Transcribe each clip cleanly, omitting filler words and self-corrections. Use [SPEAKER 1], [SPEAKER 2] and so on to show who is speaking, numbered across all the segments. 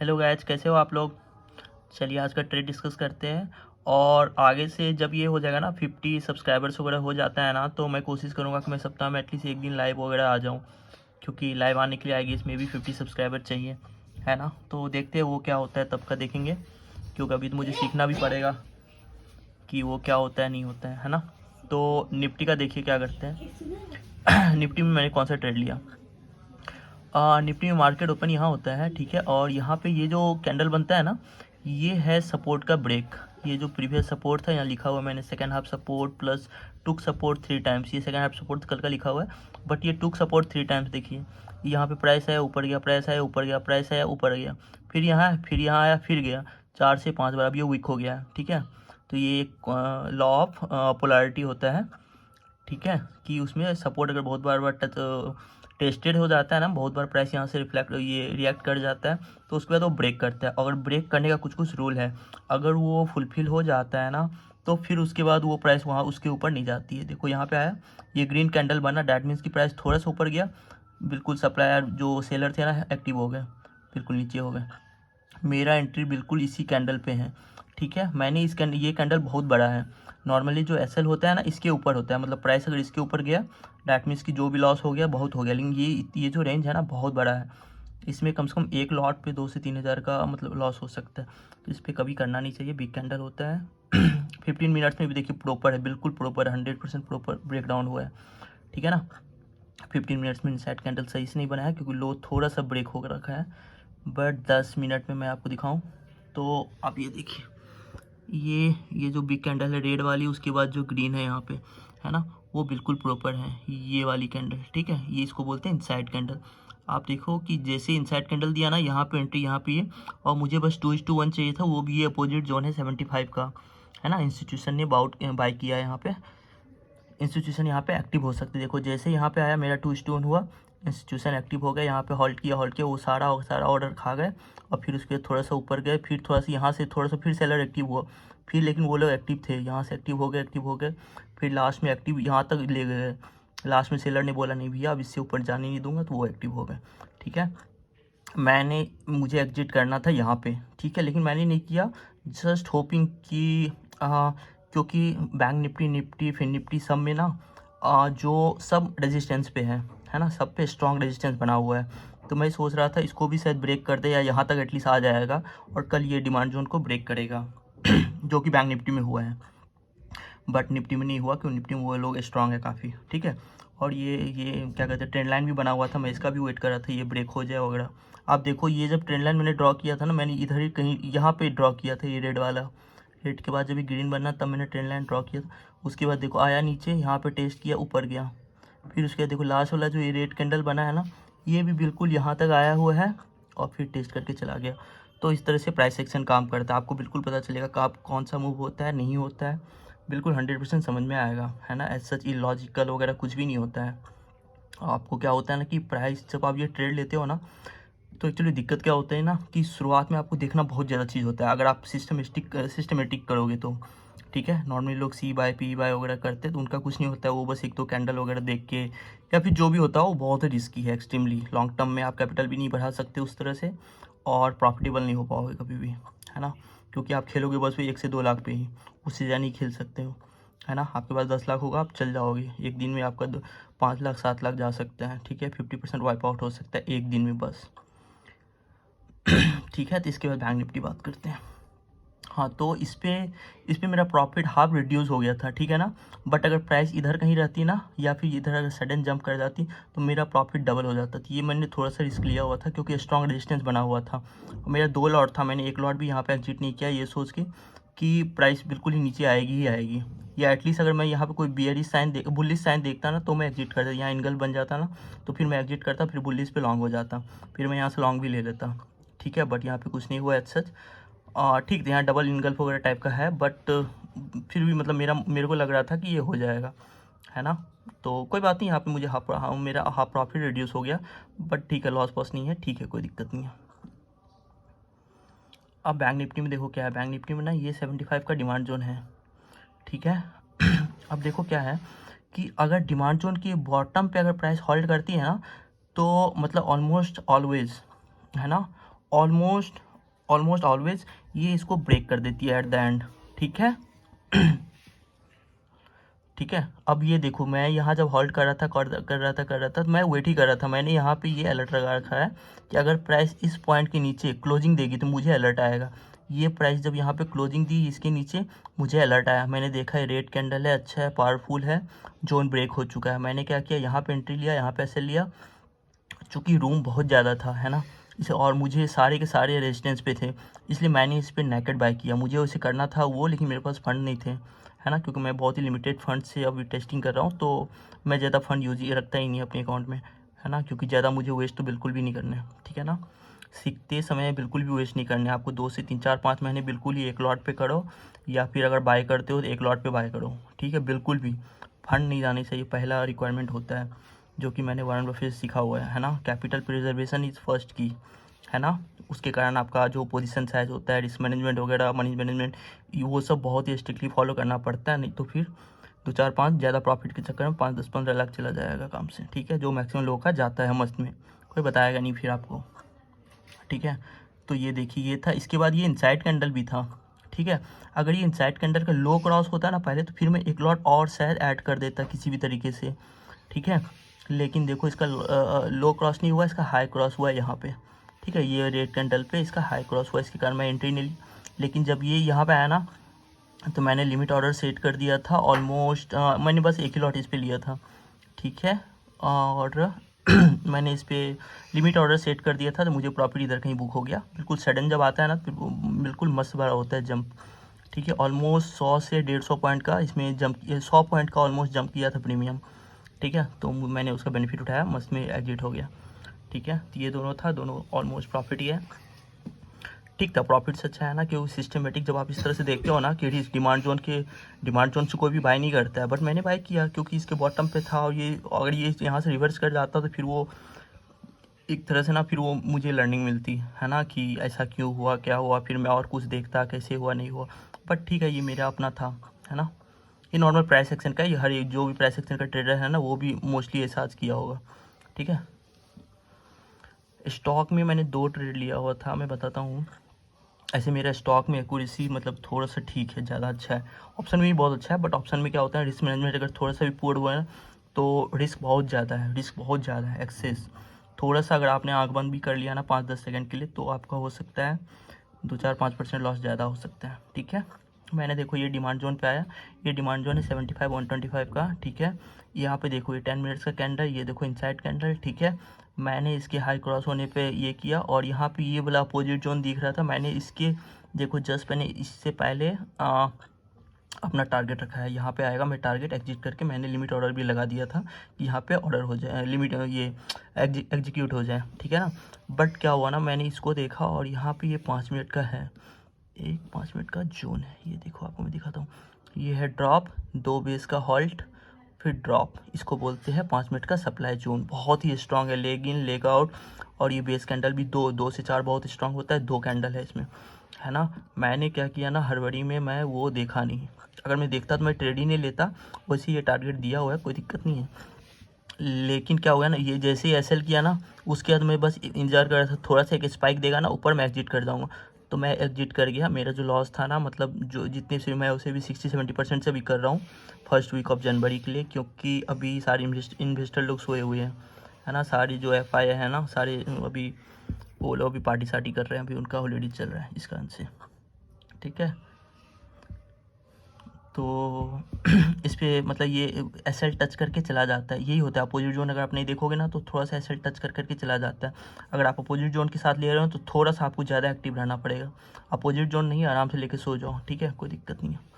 [SPEAKER 1] Hello guys, कैसे हो आप लोग। चलिए आज का ट्रेड डिस्कस करते हैं। और आगे से जब ये हो जाएगा ना 50 सब्सक्राइबर्स वगैरह हो जाता है ना, तो मैं कोशिश करूँगा कि मैं सप्ताह में एटलीस्ट एक दिन लाइव वगैरह आ जाऊँ, क्योंकि लाइव आने के लिए आएगी इसमें भी 50 सब्सक्राइबर चाहिए, है ना। तो देखते हैं वो क्या होता है, तब का देखेंगे, क्योंकि अभी तो मुझे सीखना भी पड़ेगा कि वो क्या होता है नहीं होता है ना। तो निफ्टी का देखिए क्या करते हैं। निफ्टी में मैंने कौन सा ट्रेड लिया। निफ्टी में मार्केट ओपन यहाँ होता है, ठीक है। और यहाँ पे ये जो कैंडल बनता है ना, ये है सपोर्ट का ब्रेक। ये जो प्रीवियस सपोर्ट था यहाँ लिखा हुआ है मैंने, सेकंड हाफ सपोर्ट प्लस टुक सपोर्ट 3 टाइम्स। ये सेकंड हाफ सपोर्ट कल का लिखा हुआ है, बट ये टुक सपोर्ट 3 टाइम्स। देखिए यहाँ पे प्राइस आया, ऊपर गया, प्राइस आया, ऊपर गया, प्राइस आया, ऊपर गया, फिर यहाँ आया, फिर गया 4 से 5 बार। अब ये वीक हो गया है, ठीक है। तो ये एक लॉ ऑफ पोलैरिटी होता है, ठीक है, कि उसमें सपोर्ट अगर बहुत बार टेस्टेड हो जाता है ना, बहुत बार प्राइस यहाँ से रिएक्ट कर जाता है, तो उसके बाद वो ब्रेक करता है। अगर ब्रेक करने का कुछ कुछ रूल है, अगर वो फुलफिल हो जाता है ना, तो फिर उसके बाद वो प्राइस वहाँ उसके ऊपर नहीं जाती है। देखो यहाँ पे आया, ये ग्रीन कैंडल बना, डैट मीन्स की प्राइस थोड़ा सा ऊपर गया, बिल्कुल सप्लायर जो सेलर थे ना एक्टिव हो गए, बिल्कुल नीचे हो गए। मेरा एंट्री बिल्कुल इसी कैंडल पे है, ठीक है। मैंने ये कैंडल बहुत बड़ा है। नॉर्मली जो एसएल होता है ना, इसके ऊपर होता है, मतलब प्राइस अगर इसके ऊपर गया, डैट मीन्स कि जो भी लॉस हो गया बहुत हो गया। लेकिन ये जो रेंज है ना बहुत बड़ा है, इसमें कम से कम एक लॉट पे 2 से 3 हज़ार का मतलब लॉस हो सकता है, तो इस पर कभी करना नहीं चाहिए। बिग कैंडल होता है। 15 मिनट्स में भी देखिए प्रॉपर है, बिल्कुल प्रॉपर 100% प्रॉपर ब्रेक डाउन हुआ है, ठीक है ना। 15 मिनट्स में इनसाइड कैंडल सही से नहीं बना है, क्योंकि लो थोड़ा सा ब्रेक होकर रखा है। बट 10 मिनट में मैं आपको दिखाऊं तो आप ये देखिए, ये जो बिग कैंडल है रेड वाली, उसके बाद जो ग्रीन है यहाँ पे, है ना, वो बिल्कुल प्रॉपर है ये वाली कैंडल, ठीक है। ये इसको बोलते हैं इनसाइड कैंडल। आप देखो कि जैसे इनसाइड कैंडल दिया ना, यहाँ पे एंट्री, यहाँ पे ये, और मुझे बस 2:1 चाहिए था, वो भी ये अपोजिट जोन है 75 का, है ना। इंस्टीट्यूशन ने बाय किया है यहाँ पे, इंस्टीट्यूशन यहाँ पे एक्टिव हो सकते। देखो जैसे यहाँ पे आया, मेरा 2:1 हुआ, इंस्टीट्यूशन एक्टिव हो गया, यहाँ पे हॉल्ट किया, वो सारा ऑर्डर खा गए, और फिर उसके थोड़ा सा ऊपर गए, फिर थोड़ा सा यहाँ से थोड़ा सा फिर सेलर एक्टिव हुआ, फिर लेकिन वो लोग एक्टिव थे, यहाँ से एक्टिव हो गए, फिर लास्ट में एक्टिव यहाँ तक ले गए। लास्ट में सेलर ने बोला नहीं भैया अब इससे ऊपर जाने नहीं दूंगा, तो वो एक्टिव हो गए, ठीक है। मुझे एग्जिट करना था यहाँ पे, ठीक है, लेकिन मैंने नहीं किया, जस्ट होपिंग कि क्योंकि बैंक निफ्टी फिर निफ्टी सब में ना जो सब रेजिस्टेंस पे है ना, सब पे स्ट्रॉन्ग रेजिस्टेंस बना हुआ है। तो मैं सोच रहा था इसको भी शायद ब्रेक कर दे, या यहाँ तक एटलीस्ट आ जाएगा, और कल ये डिमांड जोन को ब्रेक करेगा। जो कि बैंक निफ्टी में हुआ है, बट निफ्टी में नहीं हुआ, क्योंकि निफ्टी में वो लोग स्ट्रॉन्ग है काफ़ी, ठीक है। और ये क्या कहते हैं, ट्रेंड लाइन भी बना हुआ था, मैं इसका भी वेट कर रहा था ये ब्रेक हो जाए वगैरह। आप देखो ये जब ट्रेंड लाइन मैंने ड्रॉ किया था ना, मैंने इधर ही कहीं यहाँ पे ड्रॉ किया था, ये रेड वाला, रेड के बाद जब ये ग्रीन बनना तब मैंने ट्रेंड लाइन ड्रॉ किया था। उसके बाद देखो आया नीचे, यहाँ पे टेस्ट किया, ऊपर गया, फिर उसके बाद देखो लास्ट वाला जो ये रेड कैंडल बना है ना, ये भी बिल्कुल यहाँ तक आया हुआ है, और फिर टेस्ट करके चला गया। तो इस तरह से प्राइस एक्शन काम करता है, आपको बिल्कुल पता चलेगा कि आप कौन सा मूव होता है नहीं होता है, बिल्कुल 100% समझ में आएगा, है ना। एज सच इलॉजिकल वगैरह कुछ भी नहीं होता है। आपको क्या होता है ना कि प्राइस जब आप ये ट्रेड लेते हो ना, तो एक्चुअली दिक्कत क्या होता है ना कि शुरुआत में आपको देखना बहुत ज़्यादा चीज़ होता है, अगर आप सिस्टमेटिक करोगे तो, ठीक है। नॉर्मली लोग सी बाय पी बाय वगैरह करते हैं, तो उनका कुछ नहीं होता है, वो बस 1-2 कैंडल वगैरह देख के, या फिर जो भी होता है वो बहुत ही रिस्की है एक्सट्रीमली। लॉन्ग टर्म में आप कैपिटल भी नहीं बढ़ा सकते उस तरह से, और प्रॉफिटेबल नहीं हो पाओगे कभी भी, है ना, क्योंकि आप खेलोगे बस वही 1 से 2 लाख पे ही, उससे ज़्यादा नहीं खेल सकते हो, है ना। आपके पास 10 लाख होगा, आप चल जाओगे एक दिन में, आपका 5 लाख 7 लाख जा सकता है, ठीक है। 50% वाइप आउट हो सकता है एक दिन में बस। ठीक है, तो इसके बाद बैंक निफ्टी बात करते हैं। हाँ, तो इस पे मेरा प्रॉफिट हाफ रिड्यूस हो गया था, ठीक है ना। बट अगर प्राइस इधर कहीं रहती ना, या फिर इधर अगर सडन जंप कर जाती, तो मेरा प्रॉफिट डबल हो जाता था। ये मैंने थोड़ा सा रिस्क लिया हुआ था, क्योंकि स्ट्रॉन्ग रेजिस्टेंस बना हुआ था। मेरा 2 लॉट था, मैंने 1 लॉट भी यहाँ पे एग्जिट नहीं किया, ये सोच के कि प्राइस बिल्कुल ही नीचे आएगी ही आएगी, या एटलीस्ट अगर मैं यहाँ पे कोई बुलिश साइन देखता ना, तो मैं एग्जिट करता। यहाँ इनगल बन जाता ना, तो फिर मैं एग्जिट करता, फिर बुलिश पे लॉन्ग हो जाता, फिर मैं यहाँ से लॉन्ग भी ले लेता, ठीक है। बट यहाँ पे कुछ नहीं हुआ एज सच। ठीक है, यहाँ डबल इनगल्फ वगैरह टाइप का है, बट फिर भी मतलब मेरे को लग रहा था कि ये हो जाएगा, है ना। तो कोई बात नहीं, यहाँ पे मुझे मेरा हाफ प्रॉफिट रिड्यूस हो गया, बट ठीक है, लॉस पॉस नहीं है, ठीक है, कोई दिक्कत नहीं है। अब बैंक निफ्टी में देखो क्या है, बैंक निफ्टी में ना ये 75 का डिमांड जोन है, ठीक है। अब देखो क्या है कि अगर डिमांड जोन की बॉटम पे अगर प्राइस होल्ड करती है ना, तो मतलब ऑलमोस्ट ऑलवेज, है ना, ऑलमोस्ट ऑलमोस्ट ऑलवेज ये इसको ब्रेक कर देती है एट द एंड। ठीक है ठीक है। अब ये देखो, मैं यहाँ जब हॉल्ट कर रहा था तो मैं वेट ही कर रहा था। मैंने यहाँ पे ये अलर्ट लगा रखा है कि अगर प्राइस इस पॉइंट के नीचे क्लोजिंग देगी तो मुझे अलर्ट आएगा। ये प्राइस जब यहाँ पे क्लोजिंग दी इसके नीचे, मुझे अलर्ट आया। मैंने देखा है रेड कैंडल है, अच्छा है, पावरफुल है, जोन ब्रेक हो चुका है। मैंने क्या किया, यहाँ पे एंट्री लिया, यहाँ पे ऐसे लिया। चूँकि रूम बहुत ज़्यादा था, है ना, इसे, और मुझे सारे के सारे रेजिस्टेंस पे थे, इसलिए मैंने इस पर नेकेड बाय किया। मुझे उसे करना था वो, लेकिन मेरे पास फ़ंड नहीं थे, है ना, क्योंकि मैं बहुत ही लिमिटेड फंड से अभी टेस्टिंग कर रहा हूँ, तो मैं ज़्यादा फंड यूज ही रखता ही नहीं अपने अकाउंट में, है ना, क्योंकि ज़्यादा मुझे वेस्ट तो बिल्कुल भी नहीं करने, ठीक है ना। सीखते समय बिल्कुल भी वेस्ट नहीं करने आपको। 2 से 3 4 5 महीने बिल्कुल ही एक लॉट पे करो, या फिर अगर बाय करते हो तो एक लॉट पे बाय करो, ठीक है। बिल्कुल भी फंड नहीं जाने चाहिए, पहला रिक्वायरमेंट होता है, जो कि मैंने वॉरेन बफेट से सीखा हुआ है ना। कैपिटल प्रिजर्वेशन इज़ फर्स्ट की, है ना। उसके कारण आपका जो पोजीशन साइज होता है, रिस्क मैनेजमेंट वगैरह, मनी मैनेजमेंट, वो सब बहुत ही स्ट्रिक्टली फॉलो करना पड़ता है, नहीं तो फिर 2 4 5 ज़्यादा प्रॉफिट के चक्कर में 5 10 15 लाख चला जाएगा काम से, ठीक है, जो मैक्सिमम लोगों का जाता है मस्त में, कोई बताएगा नहीं फिर आपको, ठीक है। तो ये देखिए, ये था। इसके बाद ये इनसाइड कैंडल भी था, ठीक है। अगर ये इनसाइड कैंडल का लो क्रॉस होता ना पहले, तो फिर मैं एक लॉट और शायद ऐड कर देता किसी भी तरीके से, ठीक है। लेकिन देखो, इसका लो क्रॉस नहीं हुआ, इसका हाई क्रॉस हुआ है यहाँ पे, ठीक है। ये रेड कैंडल पे इसका हाई क्रॉस हुआ, इसके कारण मैं एंट्री नहीं ली। लेकिन जब ये यहाँ पे आया ना, तो मैंने लिमिट ऑर्डर सेट कर दिया था ऑलमोस्ट। मैंने बस एक ही लॉट इस पे लिया था, ठीक है। और मैंने इस पे लिमिट ऑर्डर सेट कर दिया था, तो मुझे प्रॉफिट इधर कहीं बुक हो गया। बिल्कुल सडन जब आता है ना, तो बिल्कुल मस्त भरा होता है जंप, ठीक है। ऑलमोस्ट 100 से 150 पॉइंट का इसमें जंप, 100 पॉइंट का ऑलमोस्ट जंप किया था प्रीमियम, ठीक है। तो मैंने उसका बेनिफिट उठाया, मस्त में एग्जिट हो गया, ठीक है। तो ये दोनों था, दोनों ऑलमोस्ट प्रॉफिट ही है, ठीक था। प्रॉफिट से अच्छा है ना, कि वो सिस्टमेटिक जब आप इस तरह से देखते हो ना, कि इस डिमांड जोन से कोई भी बाय नहीं करता है, बट मैंने बाय किया क्योंकि इसके बॉटम पे था, और ये अगर ये यहाँ से रिवर्स कर जाता तो फिर वो एक तरह से ना, फिर वो मुझे लर्निंग मिलती है ना, कि ऐसा क्यों हुआ, क्या हुआ, फिर मैं और कुछ देखता कैसे हुआ नहीं हुआ। बट ठीक है, ये मेरा अपना था, है ना। ये नॉर्मल प्राइस एक्शन का, ये हर एक जो भी प्राइस एक्शन का ट्रेडर है ना, वो भी मोस्टली ऐसा आज किया होगा, ठीक है। स्टॉक में मैंने 2 ट्रेड लिया हुआ था, मैं बताता हूँ। ऐसे मेरा स्टॉक में एक्यूरेसी मतलब थोड़ा सा ठीक है, ज़्यादा अच्छा है। ऑप्शन में भी बहुत अच्छा है, बट ऑप्शन में क्या होता है, रिस्क मैनेजमेंट अगर थोड़ा सा भी पुअर हुआ है ना, तो रिस्क बहुत ज़्यादा है, रिस्क बहुत ज़्यादा है, एक्सेस। थोड़ा सा अगर आपने आँख बंद भी कर लिया ना 5-10 सेकंड के लिए, तो आपका हो सकता है 2-4-5% लॉस ज़्यादा हो सकता है, ठीक है। मैंने देखो, ये डिमांड जोन पे आया, ये डिमांड जोन है 75 125 का, ठीक है। यहाँ पे देखो, ये 10 मिनट्स का कैंडल, ये देखो इनसाइड कैंडल, ठीक है। मैंने इसके हाई क्रॉस होने पे ये किया, और यहाँ पे ये वाला अपोजिट जोन दिख रहा था, मैंने इसके देखो जस्ट मैंने इससे पहले अपना टारगेट रखा है, यहाँ पे आएगा, मैं टारगेट एग्जिट करके मैंने लिमिट ऑर्डर भी लगा दिया था, कि यहाँ पे ऑर्डर हो जाए, लिमिट ये एग्जीक्यूट हो जाए, ठीक है ना। बट क्या हुआ ना, मैंने इसको देखा, और यहाँ पे ये 5 मिनट का है, एक 5 मिनट का जोन है, ये देखो आपको मैं दिखाता हूँ। ये है ड्रॉप, 2 बेस का हॉल्ट, फिर ड्रॉप, इसको बोलते हैं 5 मिनट का सप्लाई जोन। बहुत ही स्ट्रांग है, लेग इन लेग आउट। और ये बेस कैंडल भी 2 से 4 बहुत स्ट्रांग होता है, 2 कैंडल है इसमें, है ना। मैंने क्या किया ना, हड़बड़ी में मैं वो देखा नहीं, अगर मैं देखता तो मैं ट्रेड ही नहीं लेता। वैसे ये टारगेट दिया हुआ है, कोई दिक्कत नहीं है। लेकिन क्या हुआ ना, ये जैसे ही एसएल किया ना, उसके बाद मैं बस इंतजार कर रहा था, थोड़ा सा एक स्पाइक देगा ना ऊपर, मैं एग्जिट कर जाऊँगा। तो मैं एग्जिट कर गया। मेरा जो लॉस था ना, मतलब जो जितने से मैं उसे भी 60-70% से भी कर रहा हूँ फर्स्ट वीक ऑफ जनवरी के लिए, क्योंकि अभी सारे इन्वेस्टर लोग सोए हुए हैं, है ना। सारी जो एफआई है ना, सारे अभी वो लोग अभी पार्टी सार्टी कर रहे हैं, अभी उनका हॉलीडे चल रहा है इस कारण से, ठीक है। तो इस पे मतलब ये एसएल टच करके चला जाता है, यही होता है। अपोजिट जोन अगर आप नहीं देखोगे ना, तो थोड़ा सा एसएल टच करके चला जाता है। अगर आप अपोजिट जोन के साथ ले रहे हो, तो थोड़ा सा आपको ज़्यादा एक्टिव रहना पड़ेगा। अपोजिट जोन नहीं, आराम से लेके सो जाओ, ठीक है, कोई दिक्कत नहीं है।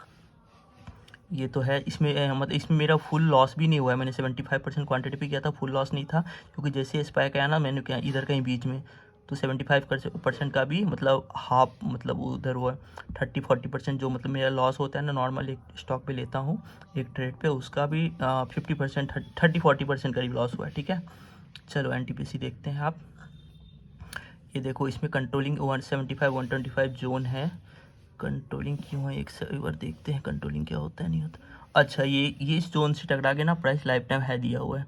[SPEAKER 1] ये तो है। इसमें मतलब इसमें मेरा फुल लॉस भी नहीं हुआ है, मैंने 75% क्वांटिटी पे किया था, फुल लॉस नहीं था, क्योंकि जैसे स्पाइक आया ना, मैंने क्या इधर कहीं बीच में, तो 75% का भी मतलब हाफ, मतलब उधर हुआ 30-40% जो मतलब मेरा लॉस होता है ना, नॉर्मल एक स्टॉक पे लेता हूँ एक ट्रेड पे, उसका भी 50% 30-40% करीब लॉस हुआ है, ठीक है। चलो एनटीपीसी देखते हैं आप। ये देखो, इसमें कंट्रोलिंग 175 125 जोन है। कंट्रोलिंग क्यों है, एक बार देखते हैं कंट्रोलिंग क्या होता है, नहीं होता। अच्छा, ये इस जोन से टकरा के ना प्राइस लाइफ टाइम है दिया हुआ है,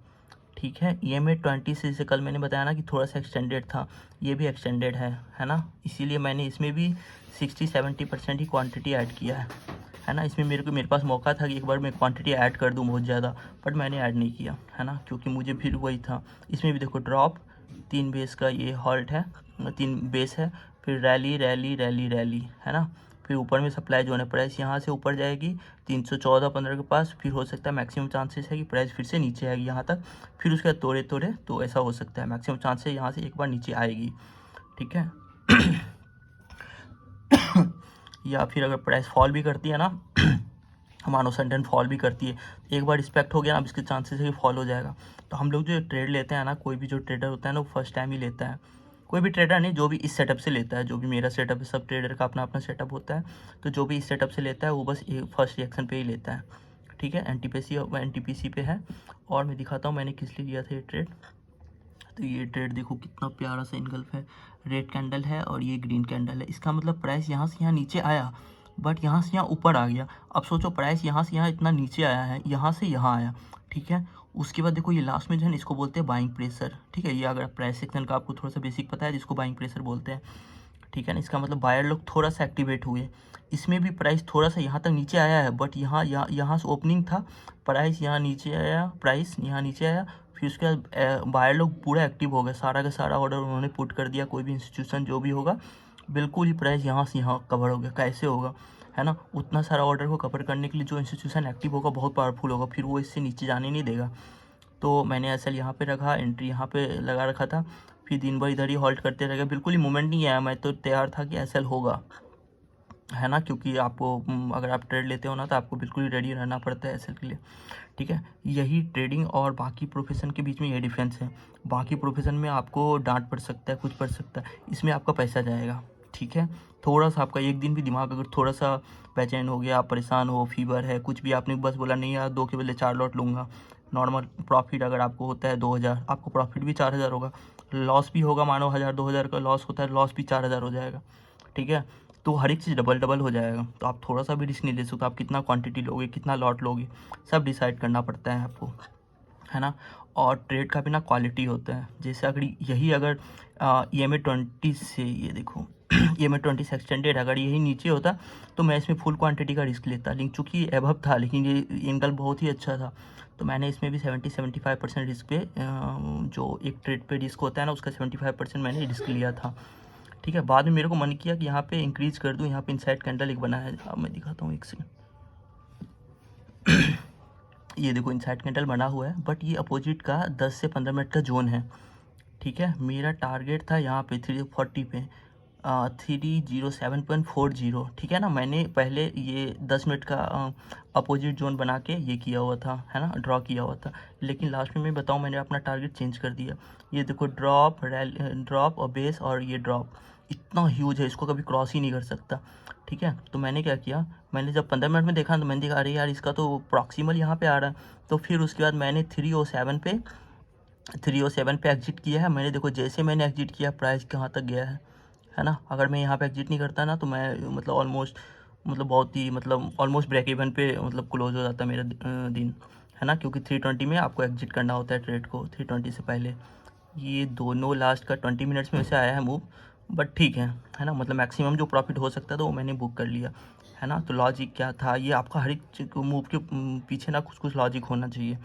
[SPEAKER 1] ठीक है। EMA 20 से जैसे कल मैंने बताया ना कि थोड़ा सा एक्सटेंडेड था, ये भी एक्सटेंडेड है ना, इसीलिए मैंने इसमें भी 60-70% ही क्वांटिटी ऐड किया है ना। इसमें मेरे पास मौका था कि एक बार मैं क्वांटिटी ऐड कर दूं बहुत ज़्यादा, बट मैंने ऐड नहीं किया है ना, क्योंकि मुझे फिर वही था। इसमें भी देखो ड्रॉप, 3 बेस का ये हॉल्ट है, 3 बेस है, फिर रैली रैली रैली रैली है ना, फिर ऊपर में सप्लाई जो है प्राइस यहाँ से ऊपर जाएगी 314-15 के पास, फिर हो सकता है मैक्सिमम चांसेस है कि प्राइस फिर से नीचे आएगी यहाँ तक, फिर उसके बाद तोड़े तोड़े, तो ऐसा हो सकता है मैक्सिमम चांसेस यहाँ से एक बार नीचे आएगी, ठीक है। या फिर अगर प्राइस फॉल भी करती है ना, मानो सडन फॉल भी करती है, एक बार रिस्पेक्ट हो गया ना, अब इसके चांसेस है कि फॉल हो जाएगा। तो हम लोग जो ट्रेड लेते हैं ना, कोई भी जो ट्रेडर होता है ना, वो फर्स्ट टाइम ही लेता है, कोई भी ट्रेडर नहीं, जो भी इस सेटअप से लेता है, जो भी मेरा सेटअप है, सब ट्रेडर का अपना अपना सेटअप होता है, तो जो भी इस सेटअप से लेता है वो बस फर्स्ट रिएक्शन पे ही लेता है, ठीक है। NTPC पे है। और मैं दिखाता हूँ मैंने किस लिए लिया था ये ट्रेड। तो ये ट्रेड देखो कितना प्यारा सा इनगल्फ है, रेड कैंडल है और ये ग्रीन कैंडल है, इसका मतलब प्राइस यहाँ से यहाँ नीचे आया, बट यहाँ से यहाँ ऊपर आ गया। अब सोचो प्राइस यहाँ से यहाँ इतना नीचे आया है, यहाँ से यहाँ आया, ठीक है। उसके बाद देखो ये लास्ट में जो है इसको बोलते हैं बाइंग प्रेशर, ठीक है। ये अगर प्राइस सेक्शन का आपको थोड़ा सा बेसिक पता है, जिसको बाइंग प्रेशर बोलते हैं, ठीक है ना। इसका मतलब बायर लोग थोड़ा सा एक्टिवेट हुए, इसमें भी प्राइस थोड़ा सा यहाँ तक नीचे आया है, बट यहाँ से ओपनिंग था, प्राइस यहाँ नीचे आया, प्राइस यहाँ नीचे आया, फिर उसके बाद बायर लोग पूरा एक्टिव हो गए, सारा का सारा ऑर्डर उन्होंने पुट कर दिया, कोई भी इंस्टीट्यूशन जो भी होगा, बिल्कुल ही प्राइस यहाँ से यहाँ कवर हो गया। कैसे होगा, है ना, उतना सारा ऑर्डर को कवर करने के लिए जो इंस्टीट्यूशन एक्टिव होगा बहुत पावरफुल होगा, फिर वो इससे नीचे जाने नहीं देगा। तो मैंने एसएल यहाँ पे रखा, एंट्री यहाँ पे लगा रखा था, फिर दिन भर इधर ही हॉल्ट करते रह गए, बिल्कुल ही मूवमेंट नहीं आया। मैं तो तैयार था कि एसएल होगा, है ना, क्योंकि आपको अगर आप ट्रेड लेते हो ना, तो आपको बिल्कुल ही रेडी रहना पड़ता है एसएल के लिए, ठीक है। यही ट्रेडिंग और बाकी प्रोफेशन के बीच में यही डिफरेंस है। बाकी प्रोफेशन में आपको डांट पड़ सकता है, कुछ पड़ सकता है, इसमें आपका पैसा जाएगा, ठीक है। थोड़ा सा आपका एक दिन भी दिमाग अगर थोड़ा सा बेचैन हो गया, आप परेशान हो, फीवर है, कुछ भी, आपने बस बोला नहीं यार 2 के बदले 4 लॉट लूँगा, नॉर्मल प्रॉफिट अगर आपको होता है 2000, आपको प्रॉफिट भी 4000 होगा, लॉस भी होगा, मानो 1000-2000 का लॉस होता है, लॉस भी 4000 हो जाएगा, ठीक है। तो हर एक चीज़ डबल डबल हो जाएगा, तो आप थोड़ा सा भी रिस्क नहीं ले सकते। आप कितना क्वांटिटी लोगे, कितना लॉट लोगे, सब डिसाइड करना पड़ता है आपको, है ना। और ट्रेड का भी ना क्वालिटी होता है, जैसे अगर EMA 20 से, ये देखो EMA 20 से एक्सटेंडेड, अगर यही नीचे होता तो मैं इसमें फुल क्वांटिटी का रिस्क लेता, लेकिन चूँकि एबव था, लेकिन ये एंगल बहुत ही अच्छा था, तो मैंने इसमें भी 70-75% रिस्क पे, जो एक ट्रेड पे रिस्क होता है ना, उसका 75% मैंने रिस्क लिया था, ठीक है। बाद में मेरे को मन किया कि यहाँ पे इंक्रीज कर दूँ, यहाँ पे इनसाइड कैंडल एक बना है, अब मैं दिखाता हूँ एक सेकंड। ये देखो इनसाइड कैंडल बना हुआ है, बट ये अपोजिट का 10 से 15 मिनट का जोन है, ठीक है। मेरा टारगेट था यहाँ पे 340 पे, 307.40, ठीक है ना। मैंने पहले ये 10 मिनट का अपोजिट जोन बना के ये किया हुआ था, है ना, ड्रॉ किया हुआ था, लेकिन लास्ट में मैं बताऊँ मैंने अपना टारगेट चेंज कर दिया। ये देखो ड्रॉप और बेस, और ये ड्रॉप इतना ह्यूज है, इसको कभी क्रॉस ही नहीं कर सकता, ठीक है। तो मैंने क्या किया, मैंने जब 15 मिनट में देखा तो मैंने देखा अरे यार इसका तो प्रॉक्सिमल यहाँ पे आ रहा है, तो फिर उसके बाद मैंने 307 पे एग्जिट किया है। मैंने देखो जैसे मैंने एग्जिट किया प्राइस कहाँ तक गया है ना। अगर मैं यहाँ पे एग्जिट नहीं करता ना, तो मैं मतलब बहुत ही ऑलमोस्ट ब्रेक इवन पे क्लोज हो जाता मेरा दिन, है ना, क्योंकि 320 में आपको एग्जिट करना होता है ट्रेड को 320 से पहले। ये दोनों लास्ट का 20 मिनट्स में से आया है मूव, बट ठीक है ना, मैक्सिमम जो प्रॉफिट हो सकता था वो मैंने बुक कर लिया, है ना। तो लॉजिक क्या था, ये आपका हर एक मूव के पीछे ना कुछ लॉजिक होना चाहिए,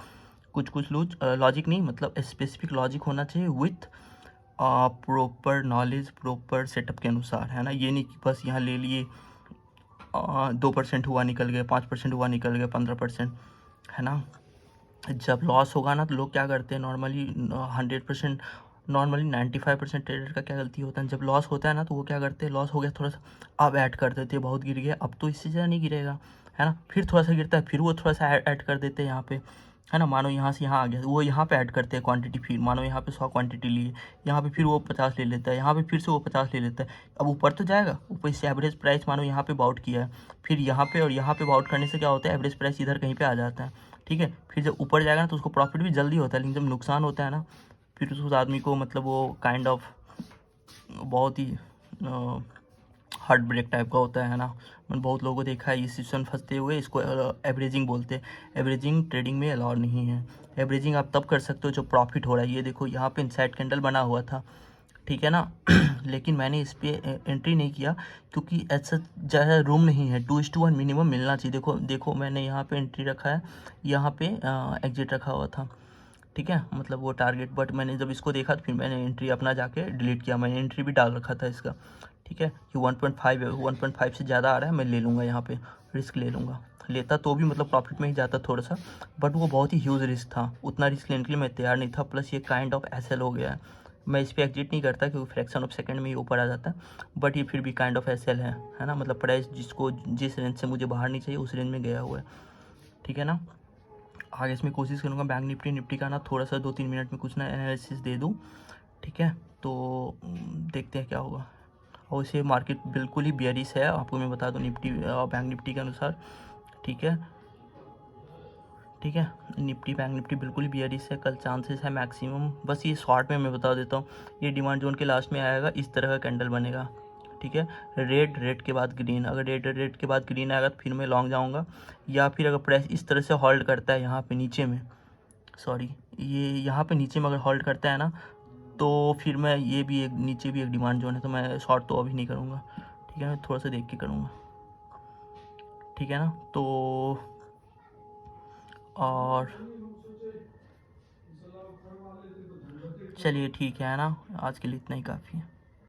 [SPEAKER 1] कुछ लॉजिक नहीं, स्पेसिफिक लॉजिक होना चाहिए with proper knowledge, proper setup के अनुसार, है ना। ये नहीं कि बस यहाँ ले लिए 2% हुआ निकल गए, 5% हुआ निकल गए, 15%, है ना। जब लॉस होगा ना तो लोग क्या करते हैं, नॉर्मली 100%, नॉर्मली 95% ट्रेडर का क्या गलती होता है, जब लॉस होता है ना तो वो क्या करते हैं, लॉस हो गया थोड़ा सा, अब ऐड कर देते हैं, बहुत गिर गया, अब तो इससे ज़्यादा नहीं गिरेगा, है ना, फिर थोड़ा सा गिरता है, फिर वो थोड़ा सा ऐड कर देते हैं यहाँ पे, है ना। मानो यहाँ से यहाँ आ गया, वो यहाँ पे ऐड करते हैं क्वांटिटी, फिर मानो यहाँ पे 100 क्वांटिटी लिए, यहाँ पे फिर वो 50 ले लेता है, यहाँ पे फिर से वो 50 ले लेता है, अब ऊपर तो जाएगा, ऊपर से एवरेज प्राइस मानो यहाँ पे बाउट किया है, फिर यहाँ पे और यहाँ पे बाउट करने से क्या होता है, एवरेज प्राइस इधर कहीं पे आ जाता है, ठीक है। फिर जब ऊपर जाएगा ना तो उसको प्रॉफिट भी जल्दी होता है, लेकिन जब नुकसान होता है ना, फिर उस आदमी को वो काइंड ऑफ बहुत ही हार्ट ब्रेक टाइप का होता है ना। मैंने बहुत लोगों को देखा है इस सिचुएशन फंसते हुए, इसको एवरेजिंग बोलते हैं। एवरेजिंग ट्रेडिंग में अलाउड नहीं है। एवरेजिंग आप तब कर सकते हो जो प्रॉफिट हो रहा है। ये देखो यहाँ पे इनसाइड कैंडल बना हुआ था, ठीक है ना। लेकिन मैंने इस पर एंट्री नहीं किया क्योंकि ऐसा ज़्यादा रूम नहीं है, 2:1 मिनिमम मिलना चाहिए। देखो देखो मैंने यहाँ पे एंट्री रखा है, यहाँ पे एग्जिट रखा हुआ था, ठीक है, मतलब वो टारगेट। बट मैंने जब इसको देखा तो फिर मैंने एंट्री अपना जाके डिलीट किया। मैंने एंट्री भी डाल रखा था इसका, ठीक है। ये 1.5 है, 1.5 से ज़्यादा आ रहा है, मैं ले लूँगा, यहाँ पे रिस्क ले लूँगा। लेता तो भी मतलब प्रॉफिट में ही जाता थोड़ा सा, बट वो बहुत ही ह्यूज रिस्क था, उतना रिस्क लेने के लिए मैं तैयार नहीं था। प्लस ये काइंड ऑफ एसएल हो गया है। मैं इस पर एग्जिट नहीं करता क्योंकि फ्रैक्शन ऑफ सेकंड में ही ऊपर आ जाता है, बट ये फिर भी काइंड ऑफ एसएल है ना। मतलब प्राइस जिसको जिस रेंज से मुझे बाहर नहीं चाहिए उस रेंज में गया हुआ है, ठीक है ना। आगे इसमें कोशिश करूँगा बैंक निफ्टी का ना थोड़ा सा 2-3 मिनट में कुछ ना एनालिसिस दे दूँ, ठीक है। तो देखते हैं क्या होगा। और इसे मार्केट बिल्कुल ही बेयरिश है, आपको मैं बता दूं निफ्टी बैंक निफ्टी के अनुसार, ठीक है, ठीक है। निफ्टी बैंक निफ्टी बिल्कुल ही बेयरिश है, कल चांसेस है मैक्सिमम। बस ये शॉर्ट में मैं बता देता हूँ, ये डिमांड जोन के लास्ट में आएगा, इस तरह का कैंडल बनेगा, ठीक है। रेड रेड के बाद ग्रीन, अगर रेड रेड के बाद ग्रीन आएगा तो फिर मैं लॉन्ग जाऊँगा। या फिर अगर प्राइस इस तरह से होल्ड करता है यहाँ पे नीचे में, सॉरी ये यहाँ पे नीचे में अगर होल्ड करता है ना, तो फिर मैं ये भी एक नीचे भी एक डिमांड जोन है, तो मैं शॉर्ट तो अभी नहीं करूँगा, ठीक है। मैं थोड़ा सा देख के करूँगा, ठीक है ना। तो और चलिए ठीक है ना, आज के लिए इतना ही काफ़ी है।